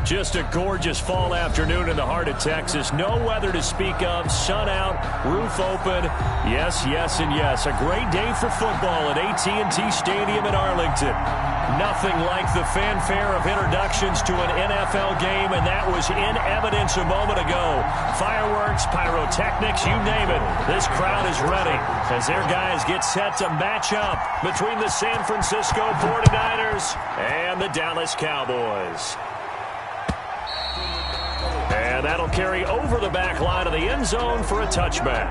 Just a gorgeous fall afternoon in the heart of Texas. No weather to speak of. Sun out, roof open. Yes, yes, and yes. A great day for football at AT&T Stadium in Arlington. Nothing like the fanfare of introductions to an NFL game, and that was in evidence a moment ago. Fireworks, pyrotechnics, you name it. This crowd is ready as their guys get set to match up between the San Francisco 49ers and the Dallas Cowboys. And that'll carry over the back line of the end zone for a touchback.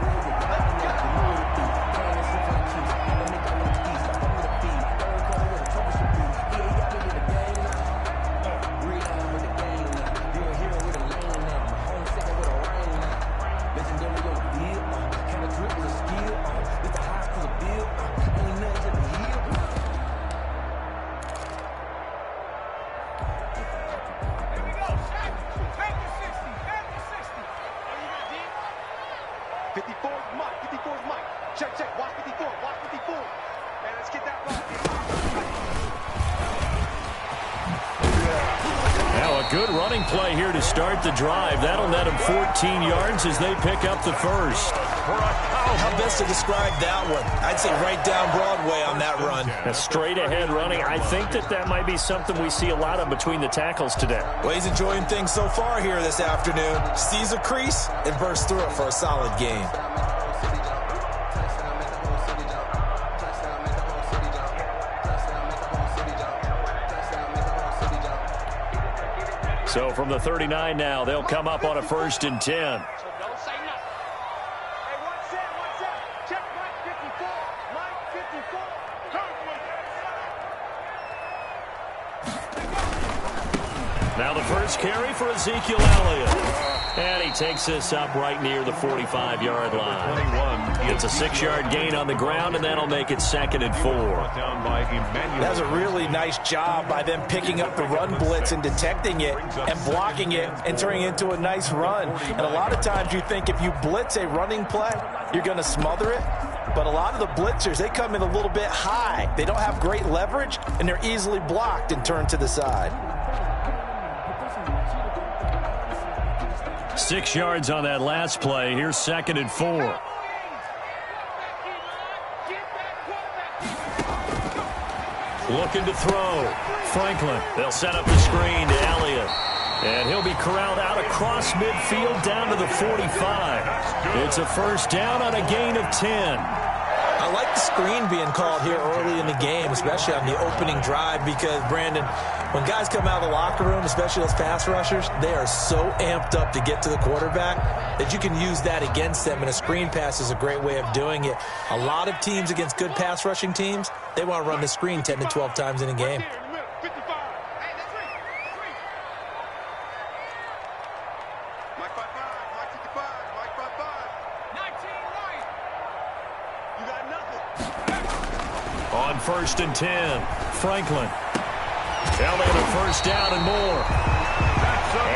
Good running play here to start the drive. That'll net them 14 yards as they pick up the first. How best to describe that one? I'd say right down Broadway on that run. A straight ahead running. I think that might be something we see a lot of between the tackles today. Well, he's enjoying things so far here this afternoon. Sees a crease and bursts through it for a solid gain. So from the 39 now, they'll come up on a 1st and 10. Now the first carry for Ezekiel Elliott. And he takes this up right near the 45-yard line. It's a 6-yard gain on the ground, and that'll make it 2nd and 4. That was a really nice job by them picking up the run blitz and detecting it and blocking it and turning it into a nice run. And a lot of times you think if you blitz a running play, you're going to smother it. But a lot of the blitzers, they come in a little bit high. They don't have great leverage, and they're easily blocked and turned to the side. 6 yards on that last play. Here's 2nd and 4. Looking to throw. Franklin. They'll set up the screen to Elliott. And he'll be corralled out across midfield down to the 45. It's a first down on a gain of 10. I like the screen being called here early in the game, especially on the opening drive, because, Brandon, when guys come out of the locker room, especially those pass rushers, they are so amped up to get to the quarterback that you can use that against them, and a screen pass is a great way of doing it. A lot of teams against good pass rushing teams, they want to run the screen 10 to 12 times in a game. On 1st and 10, Franklin. Elliott a first down and more.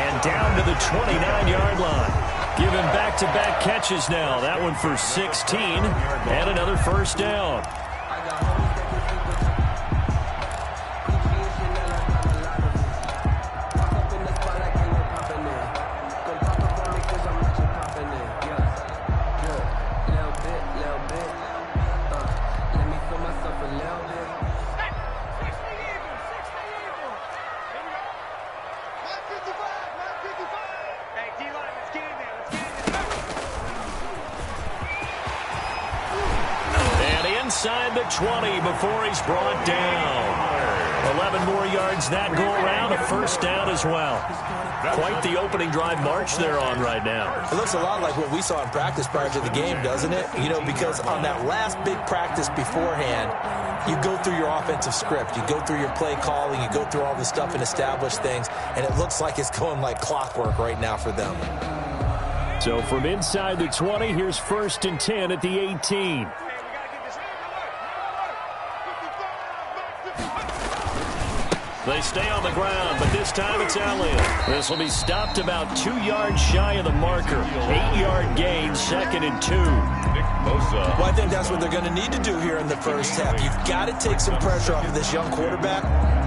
And down to the 29-yard line. Given back-to-back catches now. That one for 16 and another first down. Inside the 20 before he's brought down. 11 more yards that go around, a first down as well. Quite the opening drive march they're on right now. It looks a lot like what we saw in practice prior to the game, doesn't it? You know, because on that last big practice beforehand, you go through your offensive script, you go through your play calling, you go through all the stuff and establish things, and it looks like it's going like clockwork right now for them. So from inside the 20, here's 1st and 10 at the 18. They stay on the ground, but this time it's Elliott. This will be stopped about 2 yards shy of the marker. 8-yard gain, 2nd and 2. Well, I think that's what they're going to need to do here in the first half. You've got to take some pressure off of this young quarterback,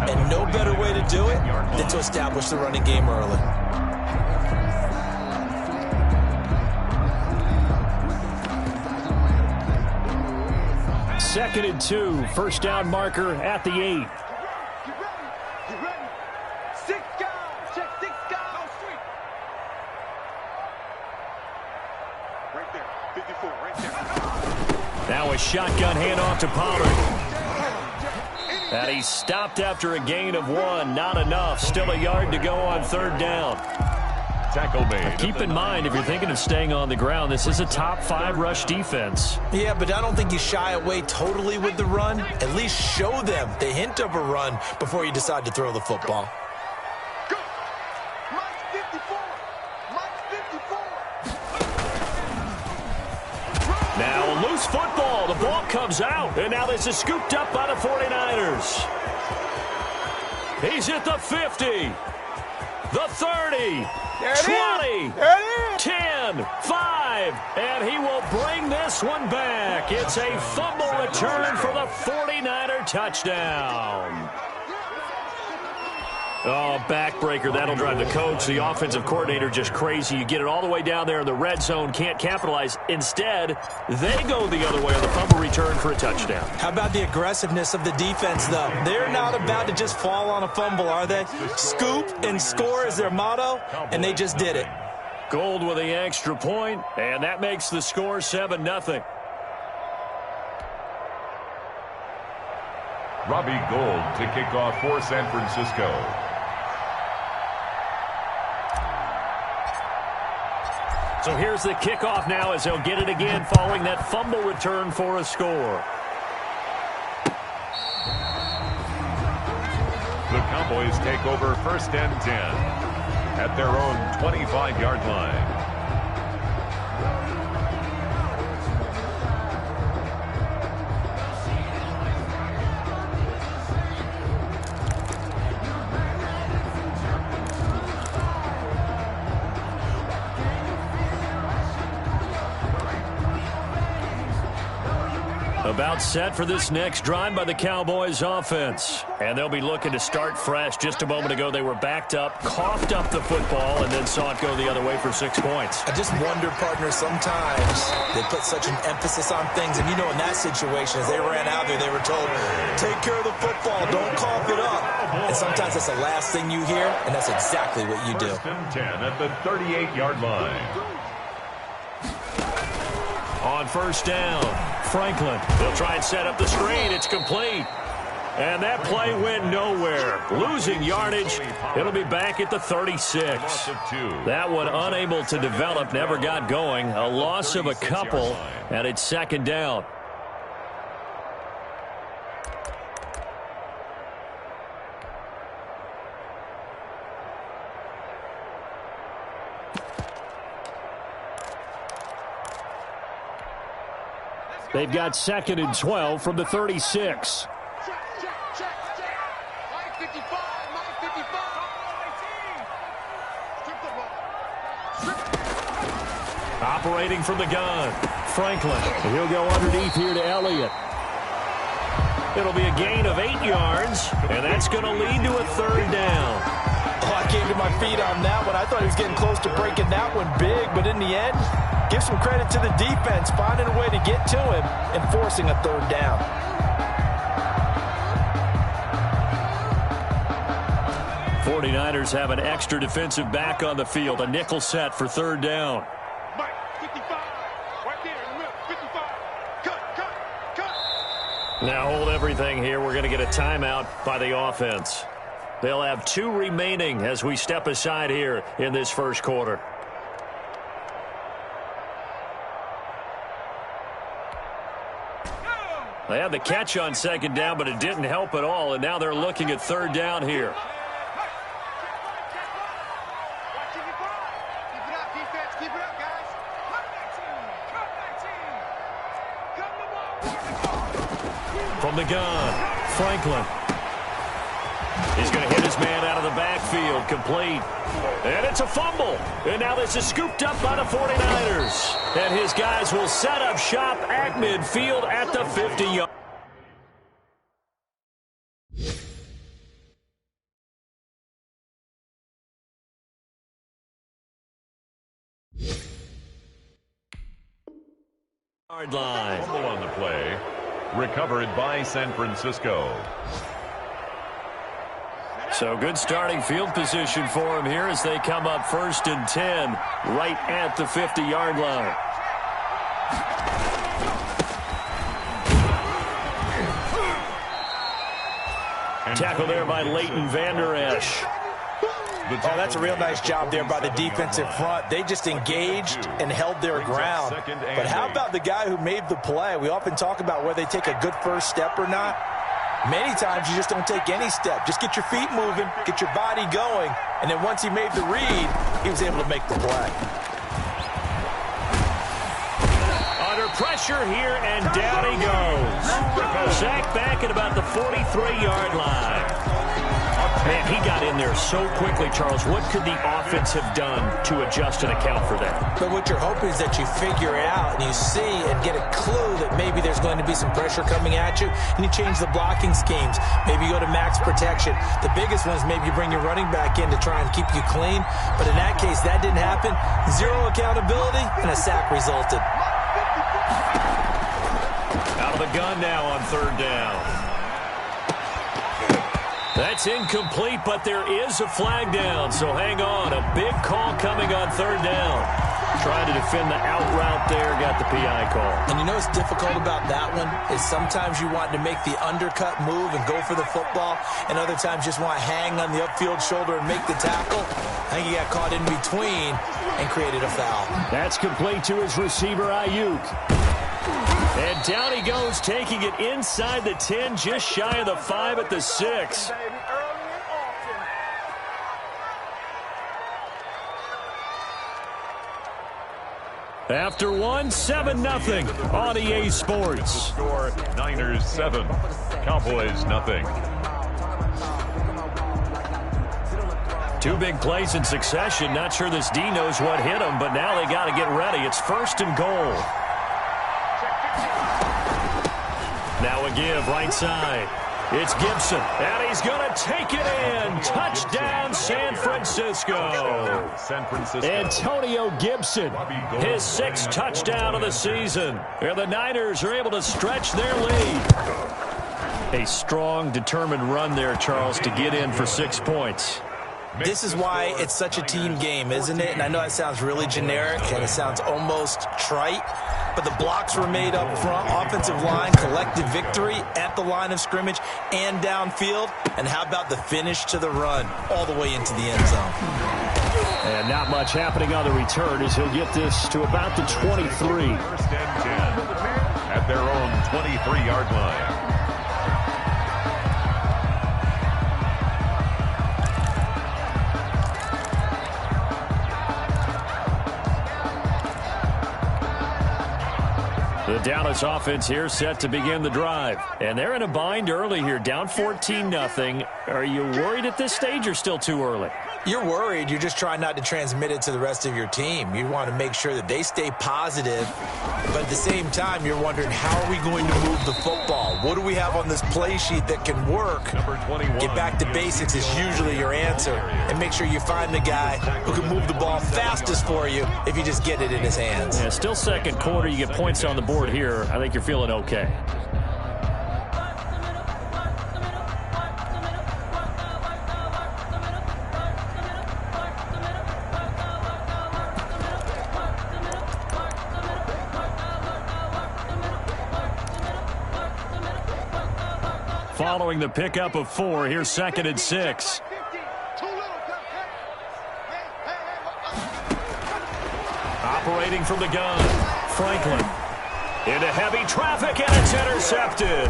and no better way to do it than to establish the running game early. Second and 2, first down marker at the 8. Now a shotgun handoff to Pollard. And he's stopped after a gain of 1. Not enough. Still a yard to go on third down. Tackle made. Keep in mind, if you're thinking of staying on the ground, this is a top 5 rush defense. Yeah, but I don't think you shy away totally with the run. At least show them the hint of a run before you decide to throw the football. Now, loose football. The ball comes out. And now this is scooped up by the 49ers. He's at the 50. The 30. 20. 10. 5. And he will bring this one back. It's a fumble return for the 49er touchdown. Oh, backbreaker. That'll drive the coach, the offensive coordinator, just crazy. You get it all the way down there in the red zone, can't capitalize. Instead, they go the other way on the fumble return for a touchdown. How about the aggressiveness of the defense, though? They're not about to just fall on a fumble, are they? Scoop and score is their motto, and they just did it. Gold with the extra point, and that makes the score 7-0. Robbie Gould to kick off for San Francisco. So here's the kickoff now as they'll get it again following that fumble return for a score. The Cowboys take over first and 10 at their own 25-yard line. About set for this next drive by the Cowboys offense. And they'll be looking to start fresh. Just a moment ago, they were backed up, coughed up the football, and then saw it go the other way for 6 points. I just wonder, partner, sometimes they put such an emphasis on things. And, you know, in that situation, as they ran out there, they were told, take care of the football, don't cough it up. And sometimes that's the last thing you hear, and that's exactly what you do. First and 10 at the 38-yard line. On first down, Franklin. They'll try and set up the screen. It's complete. And that play went nowhere. Losing yardage. It'll be back at the 36. That one unable to develop, never got going. A loss of a couple, and it's second down. They've got second and 12 from the 36. Operating from the gun, Franklin. He'll go underneath here to Elliott. It'll be a gain of 8 yards, and that's going to lead to a third down. Oh, I came to my feet on that one. I thought he was getting close to breaking that one big, but in the end, give some credit to the defense, finding a way to get to him and forcing a third down. '49ers have an extra defensive back on the field, a nickel set for third down. Now hold everything here. We're going to get a timeout by the offense. They'll have 2 remaining as we step aside here in this first quarter. They had the catch on second down, but it didn't help at all, and now they're looking at third down here. From the gun, Franklin. He's going to hit his man out of the backfield. midfield, complete. And it's a fumble. And now this is scooped up by the 49ers. And his guys will set up shop at midfield at the 50-yard. Line. Fumble on the play. Recovered by San Francisco. So good starting field position for him here as they come up 1st and 10 right at the 50-yard line. Tackle there by Leighton Vander Esch. Oh, that's a real nice job there by the defensive front. They just engaged and held their ground. But how about the guy who made the play? We often talk about whether they take a good first step or not. Many times you just don't take any step. Just get your feet moving, get your body going, and then once he made the read, he was able to make the play. Under pressure here, and down he goes. Sacked back at about the 43-yard line. Man, he got in there so quickly, Charles. What could the offense have done to adjust and account for that? But what you're hoping is that you figure it out and you see and get a clue that maybe there's going to be some pressure coming at you, and you change the blocking schemes. Maybe you go to max protection. The biggest one is maybe you bring your running back in to try and keep you clean. But in that case, that didn't happen. Zero accountability, and a sack resulted. Out of the gun now on 3rd down. That's incomplete, but there is a flag down, so hang on. A big call coming on 3rd down. Trying to defend the out route there, got the PI call. And you know what's difficult about that one is sometimes you want to make the undercut move and go for the football, and other times just want to hang on the upfield shoulder and make the tackle. I think he got caught in between and created a foul. That's complete to his receiver, Ayuk. And down he goes, taking it inside the 10, just shy of the 5 at the 6. After one, 7-0 on EA Sports. Score, Niners 7, Cowboys nothing. Two big plays in succession. Not sure this D knows what hit him, but now they got to get ready. It's 1st and goal. Now a give, right side. It's Gibson, and he's going to take it in. Touchdown, San Francisco. Antonio Gibson, his 6th touchdown of the season. And the Niners are able to stretch their lead. A strong, determined run there, Charles, to get in for 6 points. This is why it's such a team game, isn't it? And I know that sounds really generic, and it sounds almost trite. But the blocks were made up front, offensive line, collective victory at the line of scrimmage and downfield. And how about the finish to the run all the way into the end zone? And not much happening on the return as he'll get this to about the 23. 1st and 10 at their own 23-yard line. The Dallas offense here set to begin the drive. And they're in a bind early here, down 14-0. Are you worried at this stage or still too early? You're worried. You're just trying not to transmit it to the rest of your team. You want to make sure that they stay positive. But at the same time, you're wondering, how are we going to move the football? What do we have on this play sheet that can work? Number 21. Get back to basics is usually your answer. And make sure you find the guy who can move the ball fastest for you if you just get it in his hands. Yeah, still 2nd quarter. You get points on the board here. I think you're feeling okay. Following the pickup of 4, here's 2nd and 6. Operating from the gun, Franklin. Into heavy traffic, and it's intercepted.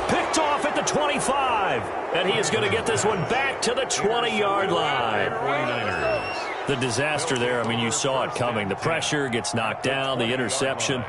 Picked off at the 25. And he is going to get this one back to the 20-yard line. 49ers. The disaster there, I mean, you saw it coming. The pressure gets knocked down, the interception.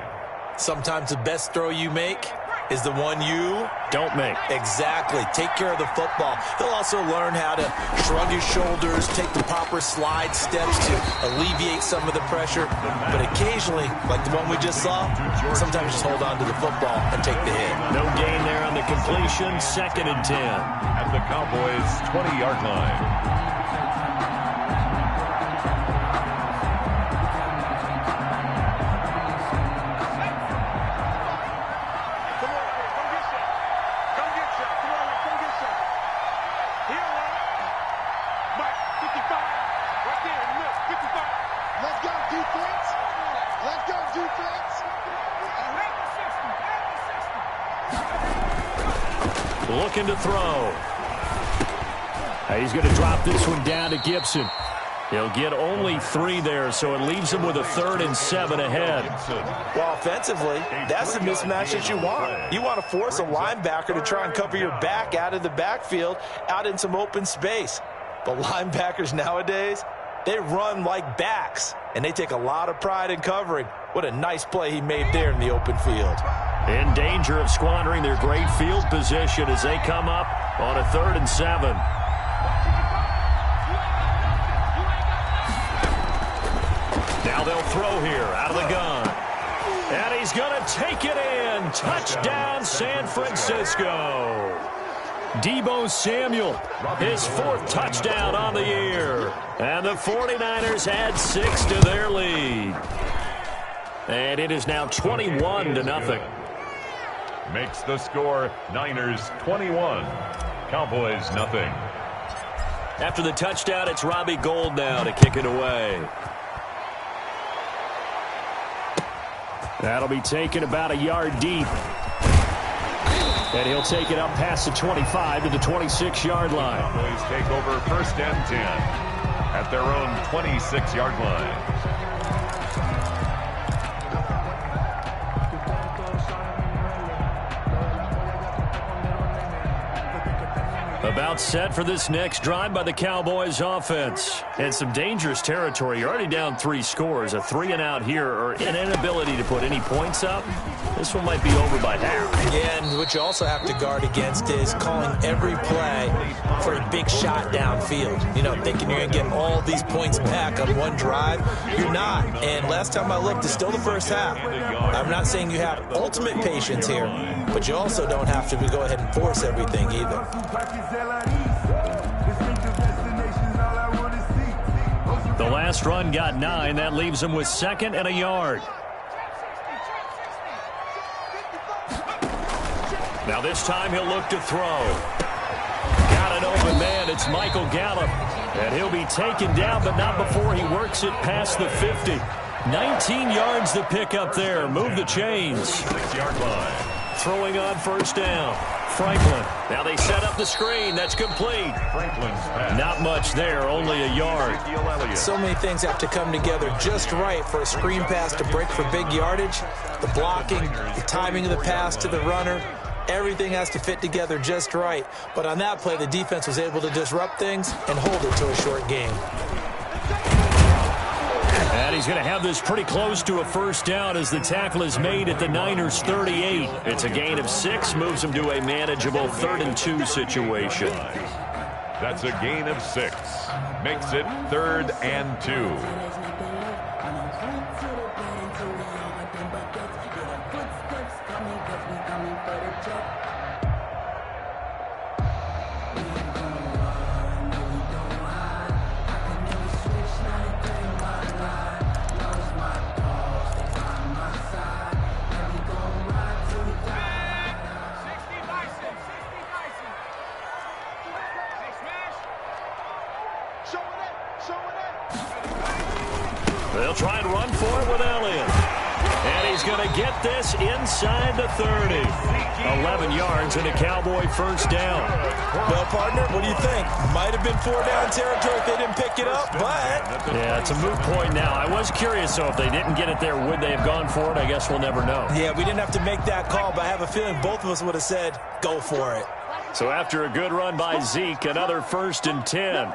Sometimes the best throw you make is the one you don't make. Exactly. Take care of the football. He'll also learn how to shrug his shoulders, take the proper slide steps to alleviate some of the pressure. But occasionally, like the one we just saw, sometimes just hold on to the football and take the hit. No gain there on the completion. 2nd and 10. At the Cowboys' 20-yard line. Looking to throw. He's going to drop this one down to Gibson. He'll get only 3 there, so it leaves him with a 3rd and 7 ahead. Well, offensively, that's the mismatch that you want. You want to force a linebacker to try and cover your back out of the backfield, out in some open space. But linebackers nowadays, they run like backs, and they take a lot of pride in covering. What a nice play he made there in the open field. In danger of squandering their great field position as they come up on a 3rd and 7. Now they'll throw here out of the gun. And he's going to take it in. Touchdown, San Francisco. Deebo Samuel, his 4th touchdown on the year. And the 49ers add 6 to their lead. And it is now 21-0. Makes the score Niners 21, Cowboys nothing. After the touchdown, it's Robbie Gould now to kick it away. That'll be taken about a yard deep. And he'll take it up past the 25 to the 26-yard line. Cowboys take over 1st and 10 at their own 26-yard line. About set for this next drive by the Cowboys offense. And some dangerous territory. You're already down 3 scores. A 3-and-out here or an inability to put any points up. This one might be over by half. Yeah, and what you also have to guard against is calling every play for a big shot downfield. You know, thinking you're going to get all these points back on one drive. You're not. And last time I looked, it's still the first half. I'm not saying you have ultimate patience here, but you also don't have to go ahead and force everything either. The last run got 9. That leaves him with 2nd and a yard. Now this time he'll look to throw. Got an open man. It's Michael Gallup. And he'll be taken down, but not before he works it past the 50. 19 yards to pick up there. Move the chains. 6-yard line. Throwing on 1st down. Franklin. Now they set up the screen. That's complete. Franklin's pass. Not much there, only a yard. So many things have to come together just right for a screen pass to break for big yardage. The blocking, the timing of the pass to the runner, everything has to fit together just right. But on that play, the defense was able to disrupt things and hold it to a short game. And he's going to have this pretty close to a 1st down as the tackle is made at the Niners' 38. It's a gain of 6, moves him to a manageable 3rd and 2 situation. That's a gain of 6. Makes it 3rd and 2. They'll try and run for it with Elliott. And he's going to get this inside the 30. 11 yards and a Cowboy 1st down. Well, partner, what do you think? Might have been 4-down territory if they didn't pick it up, but... Yeah, it's a moot point now. I was curious, though, if they didn't get it there, would they have gone for it? I guess we'll never know. Yeah, we didn't have to make that call, but I have a feeling both of us would have said, go for it. So after a good run by Zeke, another 1st and 10.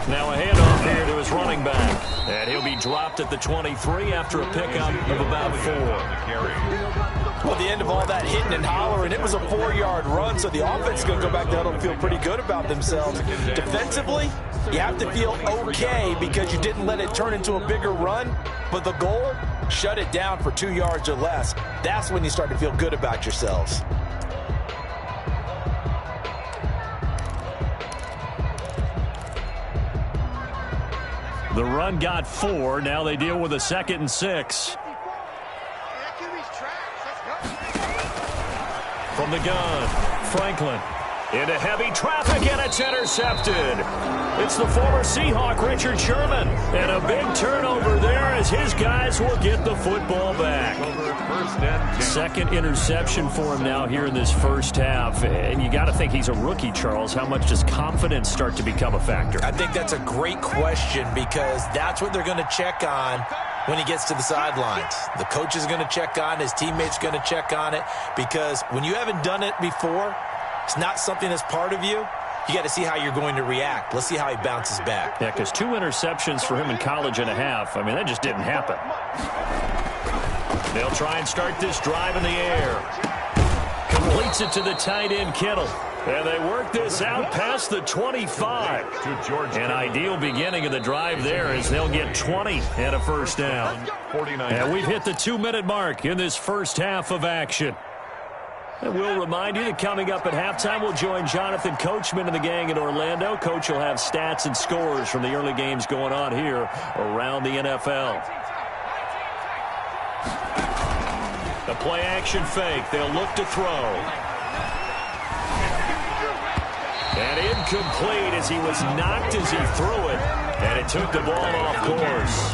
Now a handoff here to his running back. And he'll be dropped at the 23 after a pickup of about 4. Well, the end of all that hitting and hollering, it was a 4-yard run, so the offense is going to go back there and feel pretty good about themselves. Defensively, you have to feel okay because you didn't let it turn into a bigger run, but the goal, shut it down for 2 yards or less. That's when you start to feel good about yourselves. The run got 4. Now they deal with a 2nd and 6. From the gun, Franklin into heavy traffic, and it's intercepted. It's the former Seahawk, Richard Sherman. And a big turnover there as his guys will get the football back. 2nd interception for him now here in this first half. And you got to think he's a rookie, Charles. How much does confidence start to become a factor? I think that's a great question because that's what they're going to check on when he gets to the sidelines. The coach is going to check on, his teammates are going to check on it, because when you haven't done it before, it's not something that's part of you. You got to see how you're going to react. Let's see how he bounces back. Yeah, because 2 interceptions for him in college and a half. I mean, that just didn't happen. They'll try and start this drive in the air. Completes it to the tight end, Kittle. And they work this out past the 25. An ideal beginning of the drive there as they'll get 20 and a first down. And we've hit the 2-minute mark in this first half of action. And we'll remind you that coming up at halftime, we'll join Jonathan Coachman and the gang in Orlando. Coach will have stats and scores from the early games going on here around the NFL. The play-action fake. They'll look to throw. And incomplete as he was knocked as he threw it. And it took the ball off course.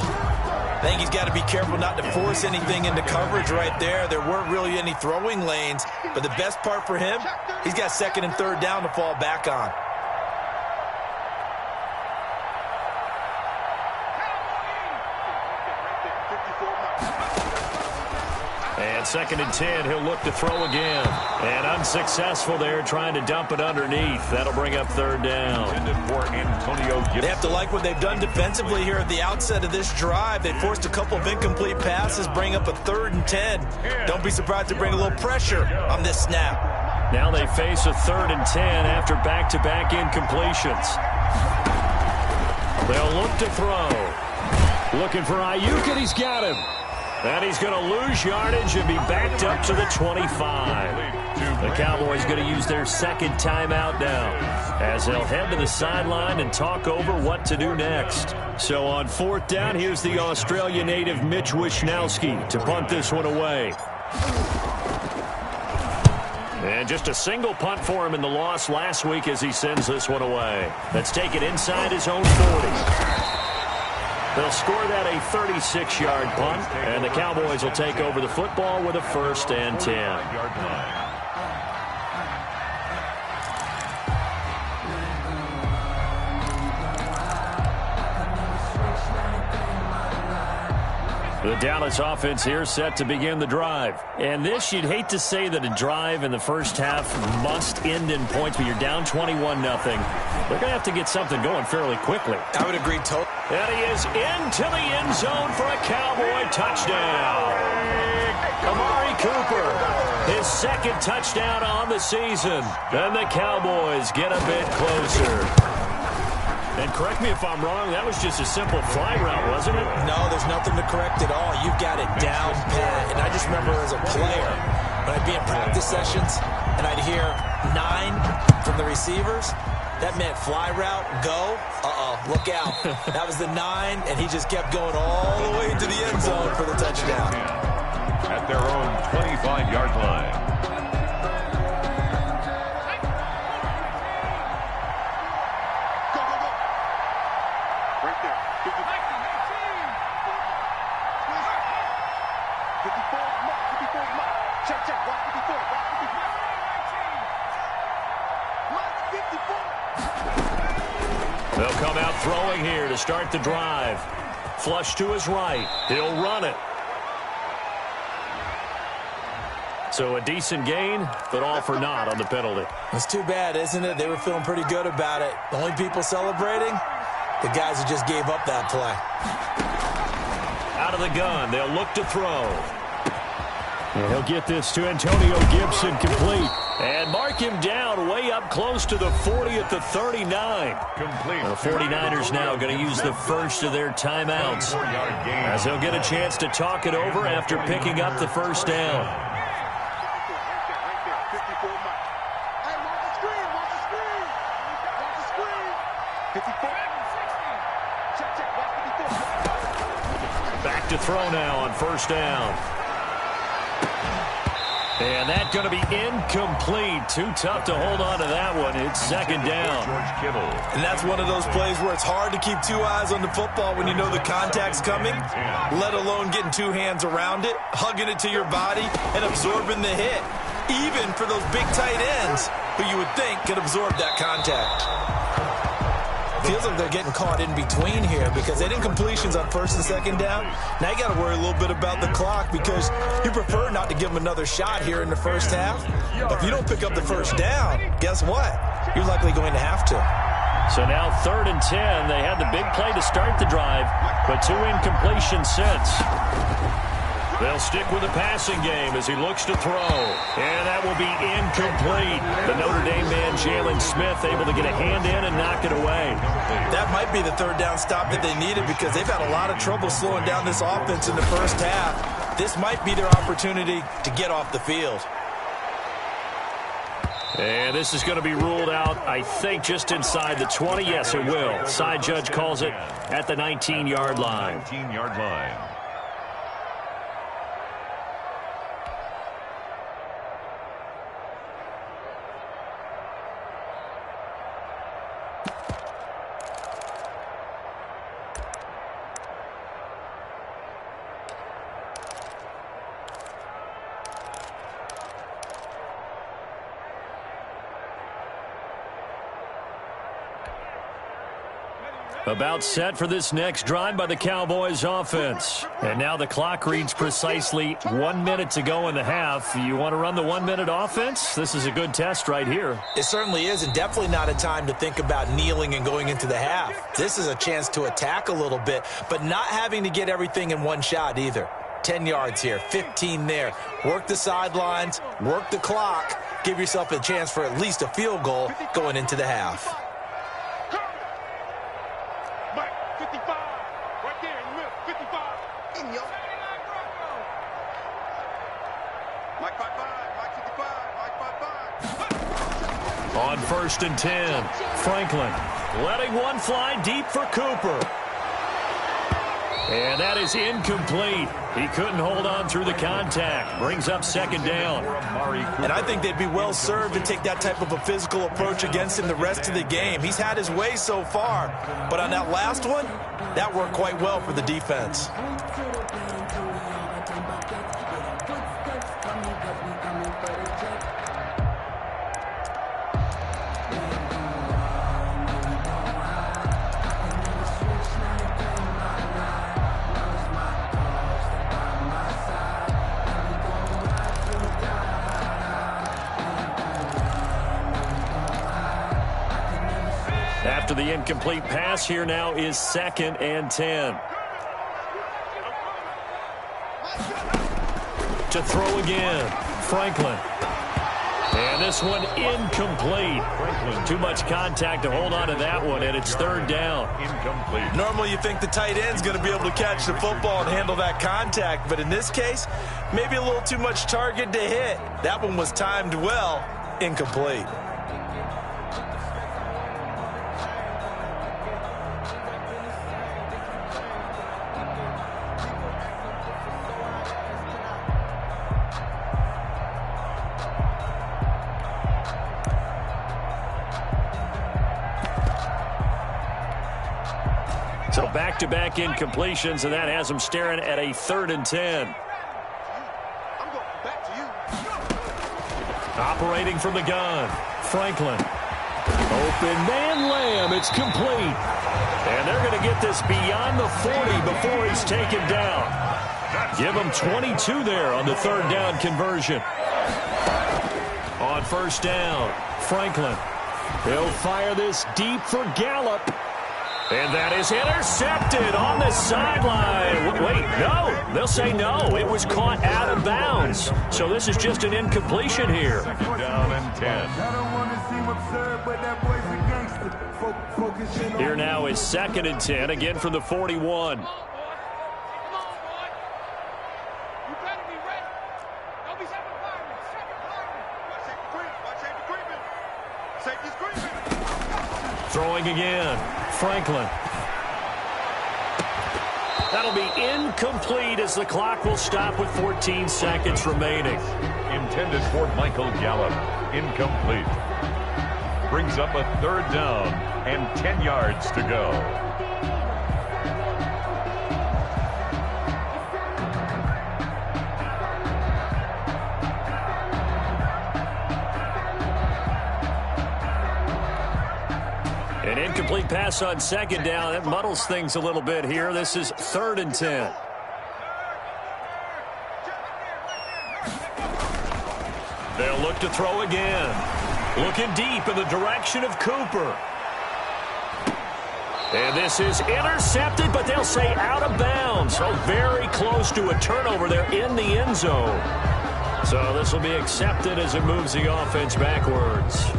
I think he's got to be careful not to force anything into coverage right there. There weren't really any throwing lanes, but the best part for him, he's got 2nd and 3rd down to fall back on. And 2nd and 10, he'll look to throw again. And unsuccessful there, trying to dump it underneath. That'll bring up 3rd down. They have to like what they've done defensively here at the outset of this drive. They forced a couple of incomplete passes, bring up a 3rd and 10. Don't be surprised to bring a little pressure on this snap. Now they face a 3rd and 10 after back-to-back incompletions. They'll look to throw. Looking for Ayuk, and he's got him. And he's going to lose yardage and be backed up to the 25. The Cowboys going to use their 2nd timeout now as they'll head to the sideline and talk over what to do next. So on 4th down, here's the Australia native Mitch Wishnowsky to punt this one away. And just a single punt for him in the loss last week as he sends this one away. Let's take it inside his own 40. They'll score that a 36-yard punt, and the Cowboys will take over the football with a 1st and 10. The Dallas offense here set to begin the drive. And this, you'd hate to say that a drive in the first half must end in points, but you're down 21-0. They're going to have to get something going fairly quickly. I would agree totally. And he is into the end zone for a Cowboy touchdown. Amari Cooper, his 2nd touchdown on the season. And the Cowboys get a bit closer. And correct me if I'm wrong, that was just a simple fly route, wasn't it? No, there's nothing to correct at all. You've got it down pat. And I just remember as a player, when I'd be in practice sessions and I'd hear 9 from the receivers, that meant fly route, go, look out. That was the 9, and he just kept going all the way into the end zone for the touchdown. At their own 25-yard line. They'll come out throwing here to start the drive. Flush to his right. He'll run it. So a decent gain, but all for naught on the penalty. It's too bad, isn't it? They were feeling pretty good about it. The only people celebrating, the guys who just gave up that play. Out of the gun, they'll look to throw. And he'll get this to Antonio Gibson, complete. And mark him down way up close to the 40 at the 39. Complete. The 49ers now going to use the first of their timeouts, as they'll get a chance to talk it over after picking up the first down. Back to throw now on first down. And that's going to be incomplete. Too tough to hold on to that one. It's second down. And that's one of those plays where it's hard to keep two eyes on the football when you know the contact's coming, let alone getting two hands around it, hugging it to your body, and absorbing the hit, even for those big tight ends who you would think could absorb that contact. Feels like they're getting caught in between here because they didn't completions on first and second down. Now you got to worry a little bit about the clock because you prefer not to give them another shot here in the first half. But if you don't pick up the first down, guess what? You're likely going to have to. So now 3rd and 10. They had the big play to start the drive, but 2 incompletions since. They'll stick with the passing game as he looks to throw. And that will be incomplete. The Notre Dame man, Jalen Smith, able to get a hand in and knock it away. That might be the third down stop that they needed because they've had a lot of trouble slowing down this offense in the first half. This might be their opportunity to get off the field. And this is going to be ruled out, I think, just inside the 20. Yes, it will. Side judge calls it at the 19-yard line. 19-yard line. About set for this next drive by the Cowboys offense. And now the clock reads precisely 1 minute to go in the half. You want to run the 1 minute offense? This is a good test right here. It certainly is, and definitely not a time to think about kneeling and going into the half. This is a chance to attack a little bit, but not having to get everything in one shot either. 10 yards here, 15 there. Work the sidelines, work the clock, give yourself a chance for at least a field goal going into the half. On 1st and 10, Franklin letting one fly deep for Cooper. And that is incomplete. He couldn't hold on through the contact. Brings up second down. And I think they'd be well served to take that type of a physical approach against him the rest of the game. He's had his way so far, but on that last one, that worked quite well for the defense. After the incomplete pass, here now is 2nd and 10. To throw again, Franklin. And this one incomplete. Too much contact to hold on to that one, and it's 3rd down. Incomplete. Normally you think the tight end's going to be able to catch the football and handle that contact, but in this case, maybe a little too much target to hit. That one was timed well, incomplete. So back-to-back incompletions, and that has them staring at a 3rd and 10. Operating from the gun, Franklin. Open man Lamb, it's complete. And they're going to get this beyond the 40 before he's taken down. Give him 22 there on the 3rd down conversion. On 1st down, Franklin. He'll fire this deep for Gallup. And that is intercepted on the sideline. Wait, no. They'll say no. It was caught out of bounds. So this is just an incompletion here. Second down and 10. Here now is 2nd and 10, again from the 41. Throwing again. Franklin. That'll be incomplete as the clock will stop with 14 seconds remaining. Intended for Michael Gallup. Incomplete. Brings up a 3rd down and 10 yards to go. An incomplete pass on 2nd down. That muddles things a little bit here. This is 3rd and 10. They'll look to throw again. Looking deep in the direction of Cooper. And this is intercepted, but they'll say out of bounds. So very close to a turnover there in the end zone. So this will be accepted as it moves the offense backwards.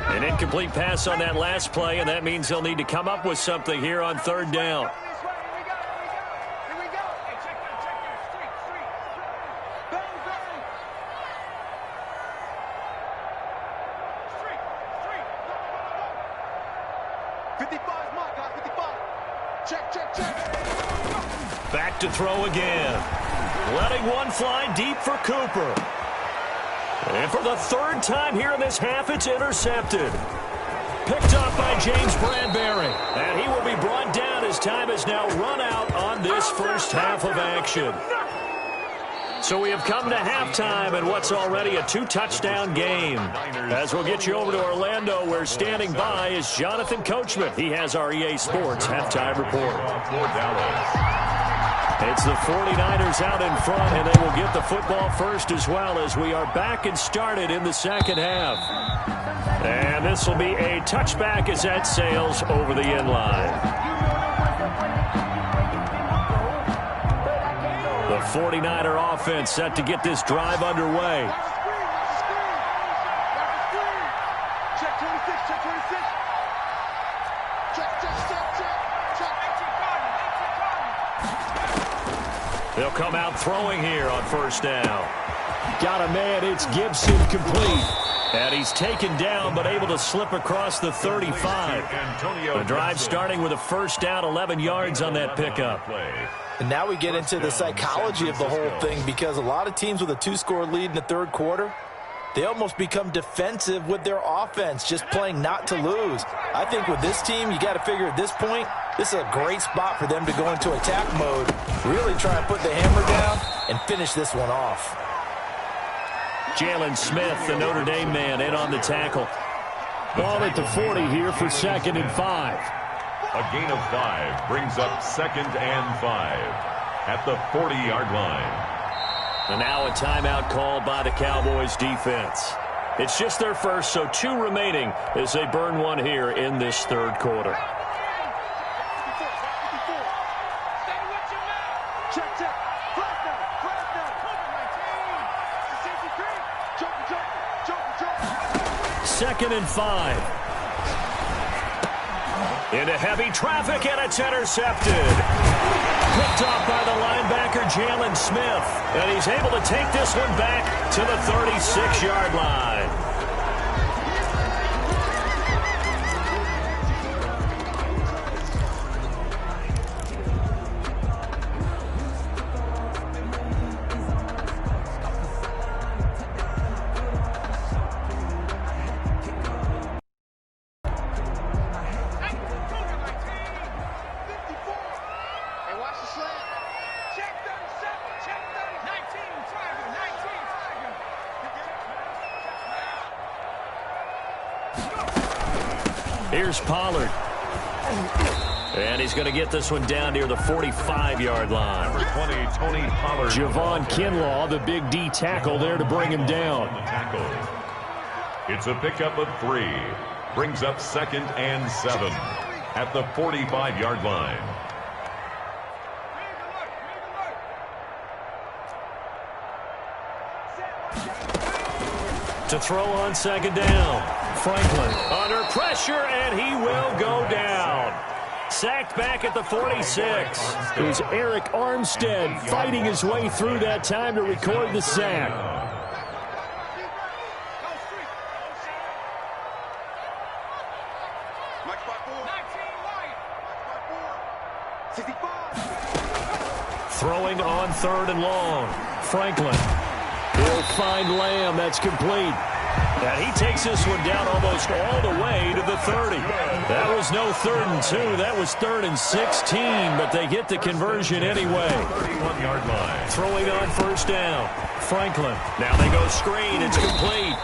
An incomplete pass on that last play, and that means they'll need to come up with something here on 3rd down. Back to throw again. Letting one fly deep for Cooper. And for the 3rd time here in this half, it's intercepted. Picked up by James Bradbury. And he will be brought down as time has now run out on this first half of action. So we have come to halftime in what's already a 2-touchdown game. As we'll get you over to Orlando, where standing by is Jonathan Coachman. He has our EA Sports halftime report. It's the 49ers out in front, and they will get the football first as well as we are back and started in the 2nd half. And this will be a touchback as that sails over the end line. The 49er offense set to get this drive underway. They'll come out throwing here on 1st down. Got a man, it's Gibson complete. And he's taken down but able to slip across the 35. The drive starting with a 1st down, 11 yards on that pickup. And now we get into the psychology of the whole thing, because a lot of teams with a 2-score lead in the 3rd quarter, they almost become defensive with their offense, just playing not to lose. I think with this team, you got to figure at this point, this is a great spot for them to go into attack mode, really try to put the hammer down and finish this one off. Jalen Smith, the Notre Dame man, in on the tackle. Ball at the 40 here for 2nd and 5. A gain of 5 brings up 2nd and 5 at the 40-yard line. And now a timeout called by the Cowboys defense. It's just their first, so 2 remaining as they burn one here in this 3rd quarter. Second and 5. Into heavy traffic, and it's intercepted. Picked off by the linebacker, Jalen Smith. And he's able to take this one back to the 36-yard line. Here's Pollard. And he's going to get this one down near the 45-yard line. Number 20, Tony Pollard. Javon Kinlaw, the big D tackle there to bring him down. It's a pickup of 3. Brings up 2nd and 7 at the 45-yard line. To throw on 2nd down. Franklin under pressure, and he will go down. Sacked back at the 46. Is Eric Armstead fighting his way through that time to record the sack. Throwing on 3rd and long. Franklin. He'll find Lamb. That's complete. And he takes this one down almost all the way to the 30. That was no 3rd and 2. That was 3rd and 16, but they get the conversion anyway. 31-yard line. Throwing on 1st down. Franklin. Now they go screen. It's complete.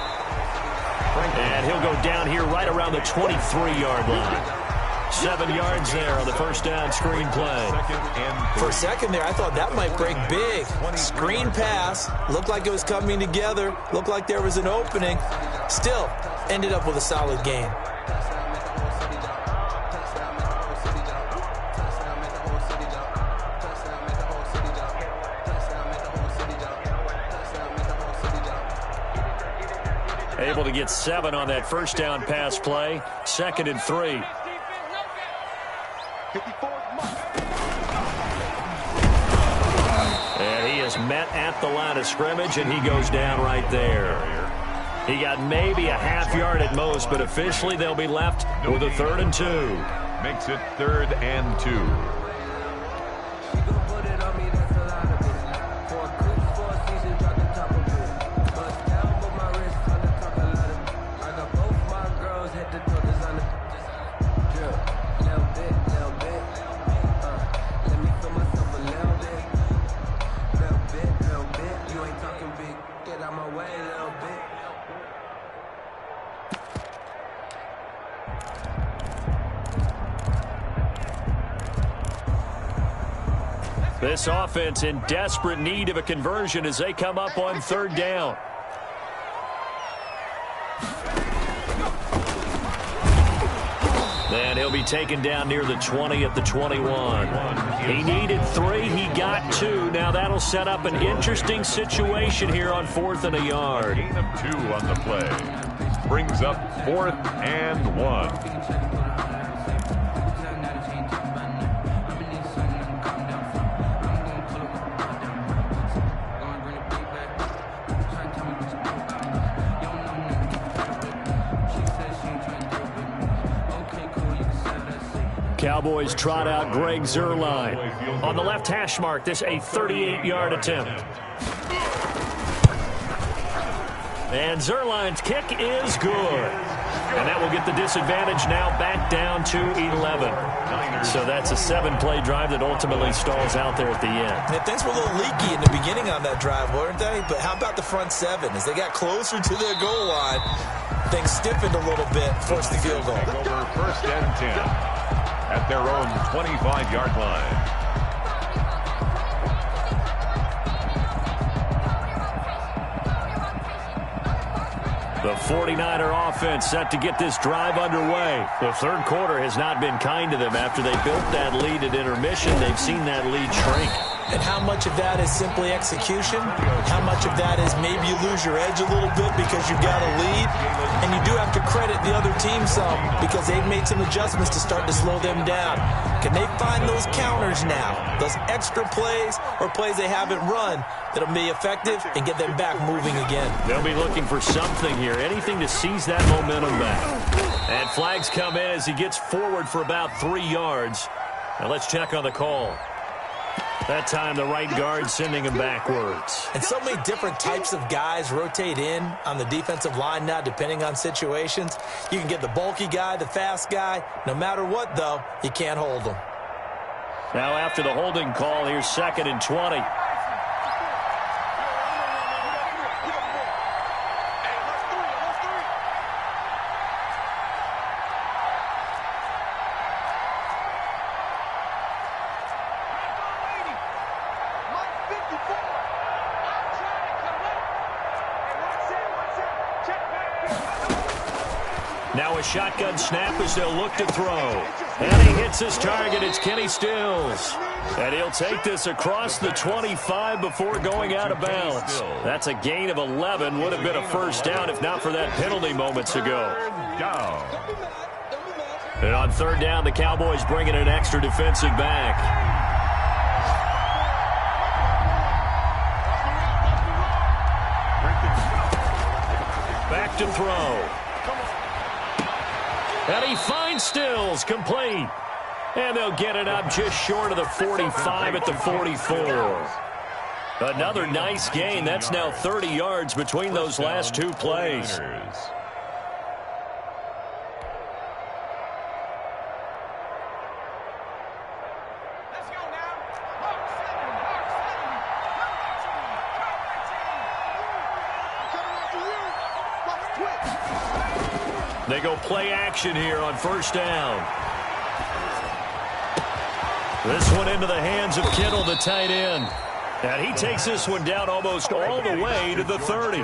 And he'll go down here right around the 23-yard line. 7 yards there on the 1st down screen play. For a second there, I thought that might break big. Screen pass. Looked like it was coming together. Looked like there was an opening. Still, ended up with a solid game. Able to get 7 on that 1st down pass play. 2nd and 3. And he is met at the line of scrimmage, and he goes down right there. He got maybe a half yard at most, but officially they'll be left with a 3rd and 2. Makes it 3rd and 2. This offense in desperate need of a conversion as they come up on 3rd down. And he'll be taken down near the 20 at the 21. He needed 3. He got 2. Now that'll set up an interesting situation here on 4th and a yard. Gain of 2 on the play. Brings up 4th and 1. Cowboys trot out Greg Zuerlein. On the left hash mark, this a 38-yard attempt. And Zuerlein's kick is good. And that will get the disadvantage now back down to 11. So that's a 7-play drive that ultimately stalls out there at the end. And things were a little leaky in the beginning on that drive, weren't they? But how about the front 7? As they got closer to their goal line, things stiffened a little bit, forced the field goal. Over 1st and 10. At their own 25-yard line. The 49er offense set to get this drive underway. The 3rd quarter has not been kind to them. After they built that lead at intermission, they've seen that lead shrink. And how much of that is simply execution? How much of that is maybe you lose your edge a little bit because you've got a lead? And you do have to credit the other team some because they've made some adjustments to start to slow them down. Can they find those counters now, those extra plays or plays they haven't run that'll be effective and get them back moving again? They'll be looking for something here, anything to seize that momentum back. And flags come in as he gets forward for about 3 yards. Now let's check on the call. That time the right guard sending him backwards. And so many different types of guys rotate in on the defensive line now depending on situations. You can get the bulky guy, the fast guy. No matter what, though, you can't hold them. Now after the holding call, here's 2nd and 20. Now a shotgun snap as they'll look to throw. And he hits his target. It's Kenny Stills. And he'll take this across the 25 before going out of bounds. That's a gain of 11. Would have been a first down if not for that penalty moments ago. And on third down, the Cowboys bring in an extra defensive back. Back to throw. And he finds Stills, complete. And they'll get it up just short of the 45 at the 44. Another nice gain. That's now 30 yards between those last two plays. They go play action here on first down. This one into the hands of Kittle, the tight end. And he takes this one down almost all the way to the 30.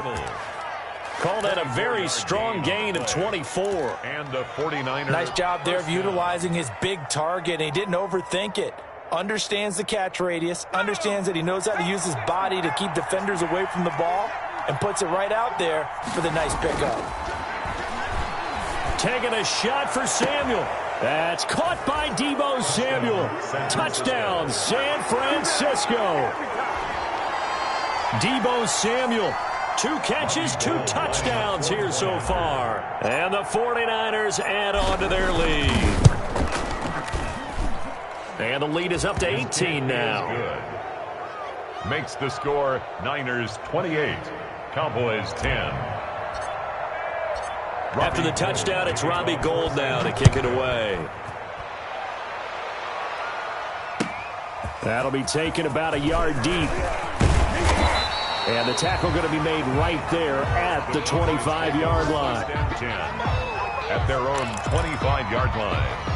Call that a very strong gain of 24. And the 49ers. Nice job there of utilizing his big target. He didn't overthink it. Understands the catch radius. Understands that he knows how to use his body to keep defenders away from the ball. And puts it right out there for the nice pickup. Taking a shot for Samuel. That's caught by Deebo Samuel. Touchdown, San Francisco. Deebo Samuel. 2 catches, 2 touchdowns here so far. And the 49ers add on to their lead. And the lead is up to 18 now. Makes the score Niners 28, Cowboys 10. After the touchdown, it's Robbie Gould now to kick it away. That'll be taken about a yard deep. And the tackle going to be made right there at the 25-yard line. At their own 25-yard line.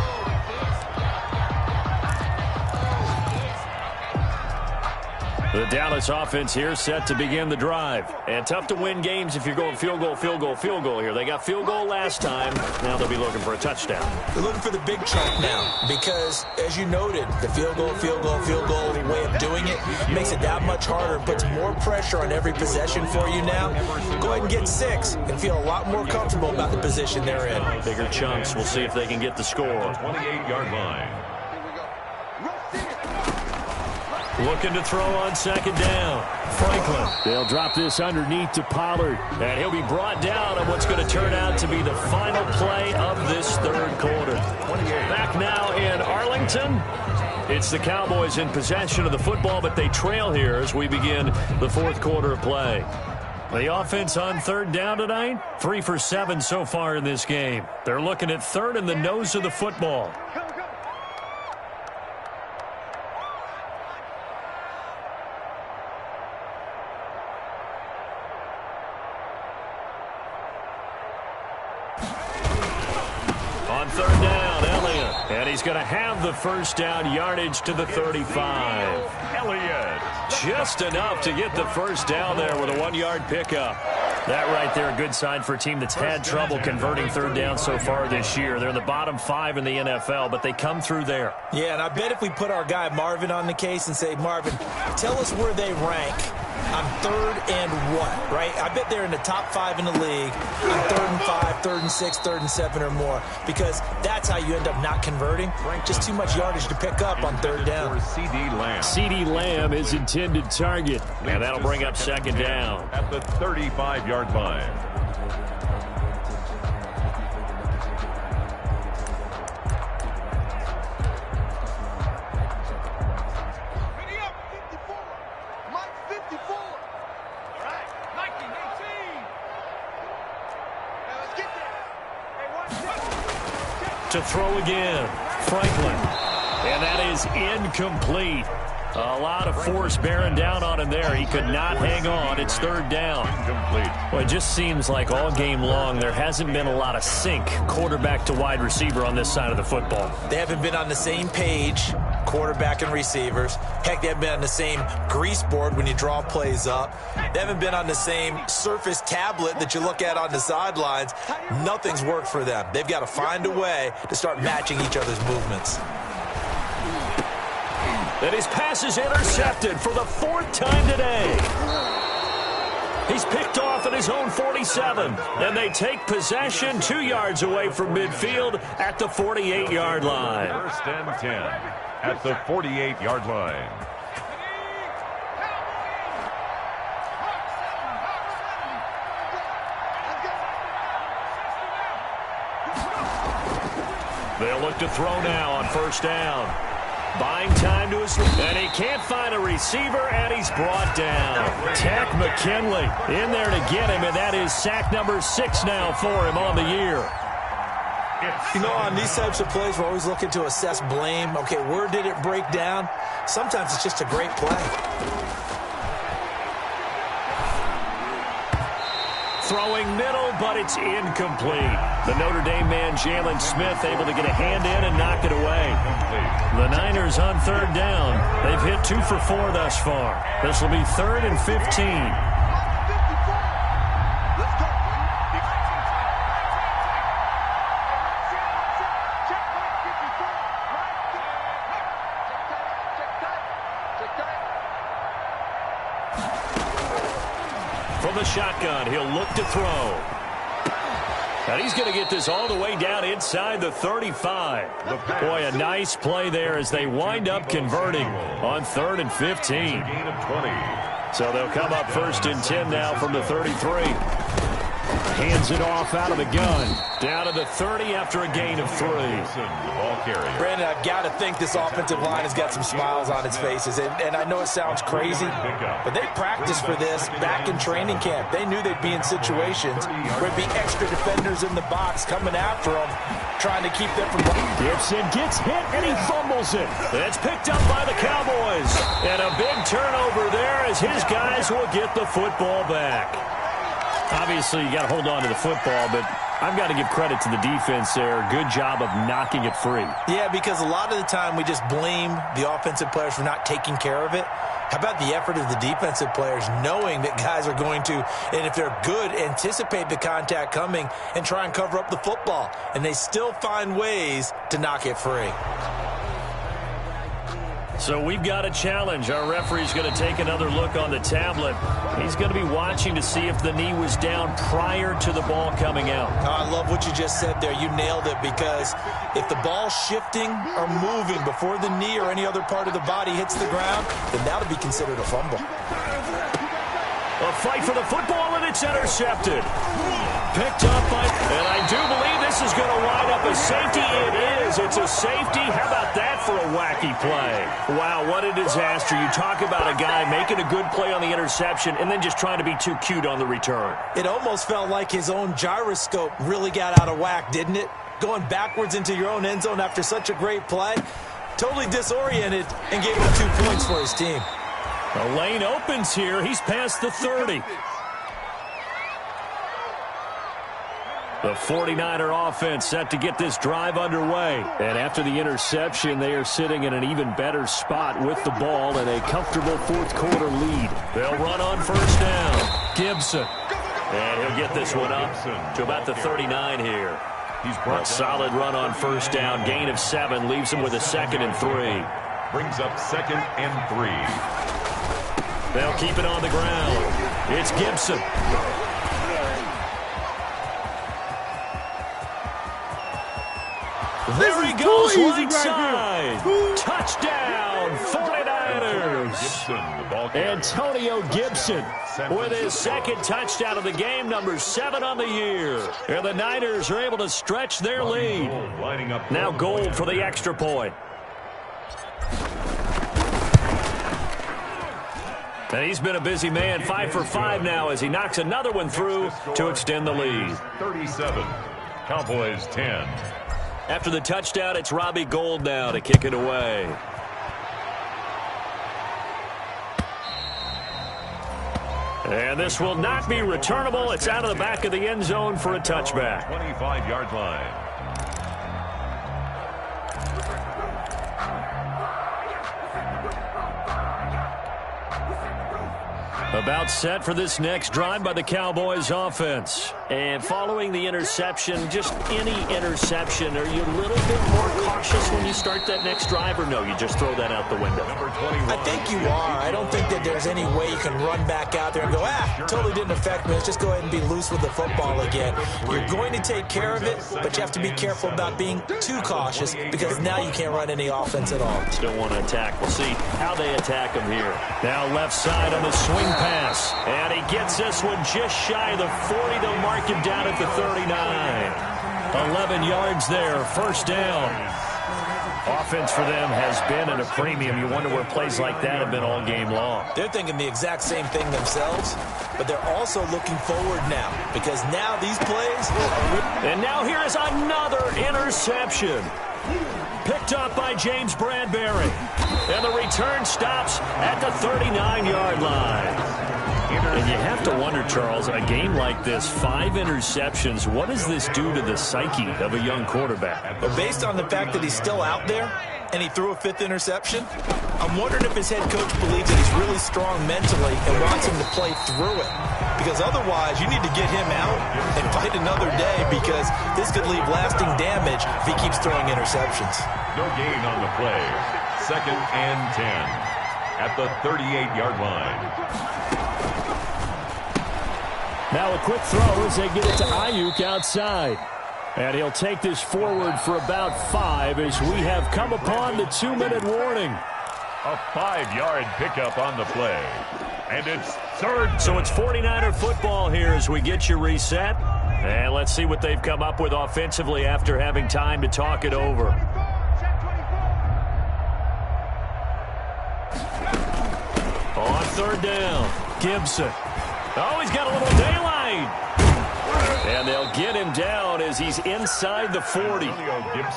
The Dallas offense here set to begin the drive. And tough to win games if you're going field goal, field goal, field goal here. They got field goal last time. Now they'll be looking for a touchdown. They're looking for the big chunk now because, as you noted, the field goal way of doing it makes it that much harder and puts more pressure on every possession for you now. Go ahead and get 6 and feel a lot more comfortable about the position they're in. Bigger chunks. We'll see if they can get the score. 28-yard line. Looking to throw on second down. Franklin. They'll drop this underneath to Pollard. And he'll be brought down on what's going to turn out to be the final play of this third quarter. Back now in Arlington. It's the Cowboys in possession of the football, but they trail here as we begin the fourth quarter of play. The offense on third down tonight, 3 for 7 so far in this game. They're looking at third in the nose of the football. Third down, Elliott. And he's going to have the first down yardage to the 35. Elliott. Just enough to get the first down there with a 1-yard pickup. That right there, a good sign for a team that's had trouble converting third down so far this year. They're in the bottom 5 in the NFL, but they come through there. Yeah, and I bet if we put our guy Marvin on the case and say, Marvin, tell us where they rank on third and what, right? I bet they're in the top 5 in the league on 3rd and 5, 3rd and 6, 3rd and 7 or more, because that's how you end up not converting. Just too much yardage to pick up on third down. CeeDee Lamb is intended target, and that'll bring up second down. At the 35-yard line. To throw again, Franklin. And that is incomplete. A lot of force bearing down on him there. He could not hang on. It's third down. Incomplete. Well, it just seems like all game long there hasn't been a lot of sync quarterback to wide receiver on this side of the football. They haven't been on the same page quarterback and receivers. Heck, they haven't been on the same grease board when you draw plays up. They haven't been on the same Surface tablet that you look at on the sidelines. Nothing's worked for them. They've got to find a way to start matching each other's movements. And his pass is intercepted for the 4th time today. He's picked off at his own 47. And they take possession 2 yards away from midfield at the 48-yard line. 1st and 10 at the 48-yard line. They'll look to throw now on 1st down. Buying time to his, and he can't find a receiver, and he's brought down. Tech McKinley in there to get him, and that is sack number 6 now for him on the year. You know, on these types of plays, we're always looking to assess blame. Okay, where did it break down? Sometimes it's just a great play. Throwing middle, but it's incomplete. The Notre Dame man, Jalen Smith, able to get a hand in and knock it away. The Niners on 3rd down. They've hit 2 for 4 thus far. This will be 3rd and 15. From the shotgun, he'll look to throw. And he's going to get this all the way down inside the 35. Boy, a nice play there as they wind up converting on 3rd and 15. So they'll come up 1st and 10 now from the 33. Hands it off out of the gun. Down to the 30 after a gain of 3. Brandon, I've got to think this offensive line has got some smiles on its faces. And I know it sounds crazy, but they practiced for this back in training camp. They knew they'd be in situations where there'd be extra defenders in the box coming after them, trying to keep them from... Gibson gets hit, and he fumbles it. It's picked up by the Cowboys. And a big turnover there as his guys will get the football back. Obviously, you got to hold on to the football, but I've got to give credit to the defense there. Good job of knocking it free. Yeah, because a lot of the time we just blame the offensive players for not taking care of it. How about the effort of the defensive players knowing that guys are going to, and if they're good, anticipate the contact coming and try and cover up the football. And they still find ways to knock it free. So we've got a challenge. Our referee's going to take another look on the tablet. He's going to be watching to see if the knee was down prior to the ball coming out. Oh, I love what you just said there. You nailed it, because if the ball's shifting or moving before the knee or any other part of the body hits the ground, then that'll be considered a fumble. A fight for the football, and it's intercepted. Picked up by, and I do believe this is going to wind up a safety. It is. It's a safety. How about that for a wacky play? Wow, what a disaster. You talk about a guy making a good play on the interception and then just trying to be too cute on the return. It almost felt like his own gyroscope really got out of whack, didn't it? Going backwards into your own end zone after such a great play. Totally disoriented, and gave him 2 points for his team. The lane opens here. He's past the 30. The 49er offense set to get this drive underway. And after the interception, they are sitting in an even better spot with the ball and a comfortable fourth-quarter lead. They'll run on 1st down. Gibson. And he'll get this one up to about the 39 here. A solid run on 1st down. Gain of 7 leaves him with a 2nd and 3. Brings up 2nd and 3. They'll keep it on the ground. It's Gibson. There he goes, right side. Touchdown, 49ers. Antonio Gibson with his 2nd touchdown of the game, number 7 on the year. And the Niners are able to stretch their lead. Now Gold for the extra point. And he's been a busy man, 5 for 5 now as he knocks another one through to extend the lead. 37, Cowboys 10. After the touchdown, it's Robbie Gould now to kick it away. And this will not be returnable. It's out of the back of the end zone for a touchback. 25-yard line. About set for this next drive by the Cowboys offense. And following the interception, just any interception, are you a little bit more cautious when you start that next drive, or no, you just throw that out the window? I think you are. I don't think that there's any way you can run back out there and go, totally didn't affect me. Let's just go ahead and be loose with the football again. You're going to take care of it, but you have to be careful about being too cautious because now you can't run any offense at all. Still want to attack. We'll see how they attack him here. Now left side on the swing pass. And he gets this one just shy of the 40. They'll mark him down at the 39. 11 yards there, first down. Offense for them has been at a premium. You wonder where plays like that have been all game long. They're thinking the exact same thing themselves, but they're also looking forward now because now these plays are... And now here is another interception. Picked up by James Bradbury. And the return stops at the 39-yard line. And you have to wonder, Charles, a game like this, 5 interceptions, what does this do to the psyche of a young quarterback? But based on the fact that he's still out there and he threw a 5th interception, I'm wondering if his head coach believes that he's really strong mentally and wants him to play through it. Because otherwise, you need to get him out and fight another day because this could leave lasting damage if he keeps throwing interceptions. No gain on the play. 2nd and 10 at the 38-yard line. Now a quick throw as they get it to Ayuk outside. And he'll take this forward for about 5 as we have come upon the 2-minute warning. A 5-yard pickup on the play. And it's 3rd. So it's 49er football here as we get you reset. And let's see what they've come up with offensively after having time to talk it over. On 3rd down, Gibson. Oh, he's got a little daylight. And they'll get him down as he's inside the 40.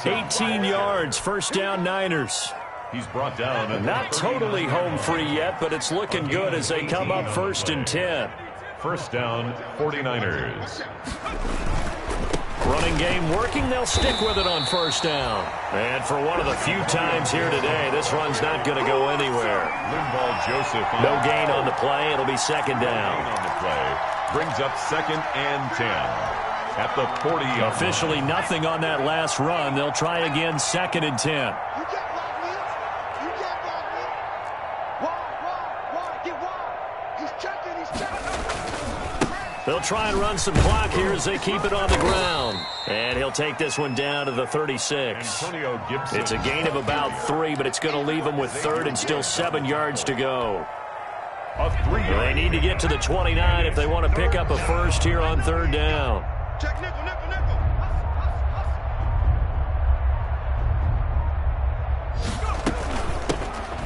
18 yards, first down Niners. He's brought down. Not totally home free yet, but it's looking good as they come up 1st and 10. First down, 49ers. Running game working. They'll stick with it on 1st down. And for one of the few times here today, this run's not going to go anywhere. No gain on the play. It'll be 2nd down. On the play. Brings up 2nd and 10 at the 40. Officially nothing on that last run. They'll try again 2nd and 10. They'll try and run some clock here as they keep it on the ground. And he'll take this one down to the 36. It's a gain of about 3, but it's going to leave them with 3rd and still 7 yards to go. They need to get to the 29 if they want to pick up a first here on 3rd down. Check nickel, nickel, nickel.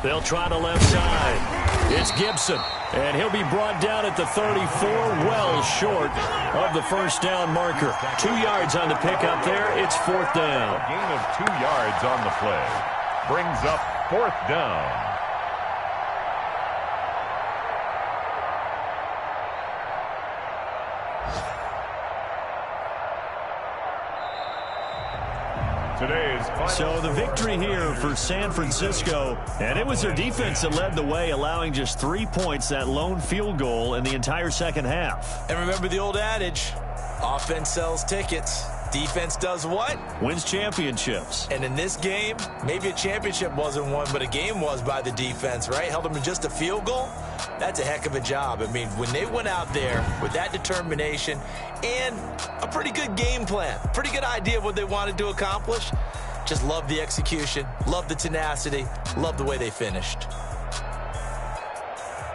They'll try to left side. It's Gibson. And he'll be brought down at the 34, well short of the first down marker. 2 yards on the pickup there. It's 4th down. A gain of 2 yards on the play. Brings up 4th down. So the victory here for San Francisco, and it was their defense that led the way, allowing just 3 points, that lone field goal in the entire second half. And remember the old adage, offense sells tickets. Defense does what? Wins championships. And in this game, maybe a championship wasn't won, but a game was by the defense, right? Held them to just a field goal. That's a heck of a job. I mean, when they went out there with that determination and a pretty good game plan, pretty good idea of what they wanted to accomplish, just love the execution, love the tenacity, love the way they finished.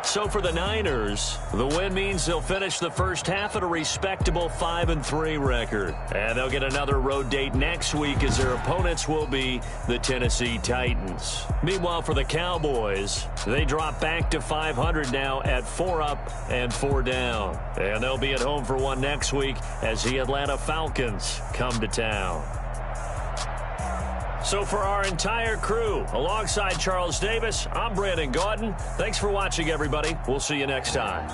So for the Niners, the win means they'll finish the first half at a respectable 5-3 record. And they'll get another road date next week as their opponents will be the Tennessee Titans. Meanwhile, for the Cowboys, they drop back to 500 now at 4 up and 4 down. And they'll be at home for one next week as the Atlanta Falcons come to town. So for our entire crew, alongside Charles Davis, I'm Brandon Gaudin. Thanks for watching, everybody. We'll see you next time.